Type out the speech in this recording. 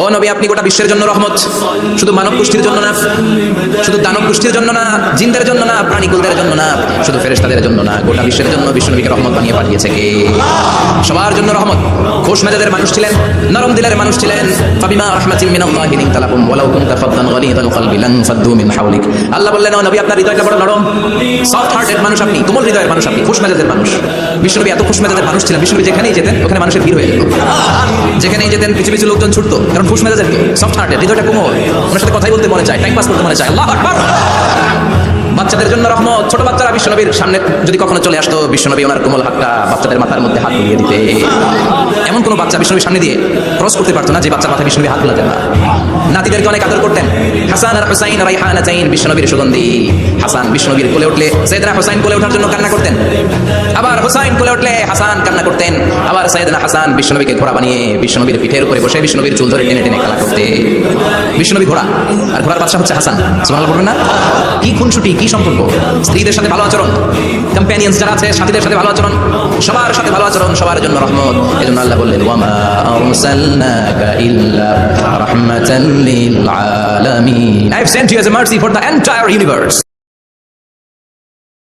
ও নবী, আপনি গোটা বিশ্বের জন্য রহমত, শুধু মানব গোষ্ঠীর জন্য না, শুধু দানব গোষ্ঠীর জন্য না, জিনদের জন্য না, প্রাণীকুলদের জন্য না, শুধু ফেরেশতাদের জন্য না, গোটা বিশ্বের জন্য বিশ্বনবীকে রহমত বানিয়ে পাঠিয়েছে কে? সবার জন্য রহমত। খোশ মেজাজের মানুষ ছিলেন, নরম দিলের মানুষ ছিলেন। ফাবিমা রাহমাতিন মিনাল্লাহি লিনতা লাহুম ওয়ালাউ কুনতা ফাদ্দান গালিযাল কলবি লান ফাদ্দু মিন হাওলিক। আল্লাহ বললেন, ও নবী, আপনার হৃদয়টা বড় নরম, সফট হার্টেড মানুষ আপনি, কোমল হৃদয়ের মানুষ আপনি, খোশ মেজাজের মানুষ। বিশ্বনবী এত খোশ মেজাজের মানুষ ছিলেন, বিশ্বনবী যেখানেই যেতেন ওখানে মানুষের ভিড় হয়ে যেত, যেখানেই যেতেন পিছু পিছু লোকজন ছুটতো, কারণ খোশ মেজাজের তো, সফট হার্টেড, হৃদয়টা কোমল, ওনার সাথে কথাই বলতে মনে চায়, টাইম পাস করতে মনে চায়। আল্লাহু আকবার। বাচ্চাদের জন্য রহমত, ছোট বাচ্চারা বিশ্বনবীর সামনে যদি কখনো চলে আসতো, বিশ্বনবী ওনার কোমল হাতটা বাচ্চাদের মাথার মধ্যে হাত বুলিয়ে দিতে। এমন কোনো বাচ্চা বিশ্বনবীর সামনে দিয়ে ক্রস করতে পারতো না যে বাচ্চার মাথায় বিশ্বনবী হাত বুলাতেন না। নাতিদেরকে অনেক আদর করতেন। হাসান আর হুসাইন রাইহানাতাইন, বিশ্বনবীর সুগন্ধি। হাসান বিশ্বনবীর কোলে উঠলে সাইয়েদনা হুসাইন কোলে ওঠার জন্য কান্না করতেন, আবার হুসাইন কোলে উঠলে হাসান কান্না করতেন, আবার সাইয়েদনা হাসান বিশ্বনবীকে ঘোড়া বানিয়ে বিশ্বনবীর পিঠের উপরে বসে বিশ্বনবীর চুল ধরে টেনে টেনে খেলা করতে। বিশ্বনবী ঘোড়া, আর ঘোড়ার বাদশা হচ্ছে হাসান। সুবহানাল্লাহ বলবেন না? কি খুনসুটি, কি সম্পর্ক! স্ত্রীদের সাথে ভালো আচরণ, কম্প্যানিয়ন্স যারা আছে সাথীদের সাথে ভালো আচরণ, সবার সাথে ভালো আচরণ, সবার জন্য রহমত। এজন্য আল্লাহ বললেন, ওয়ামা আরসালনাকা ইল্লা রাহমাতাল লিল আলামিন, I have sent you as a mercy for the entire universe.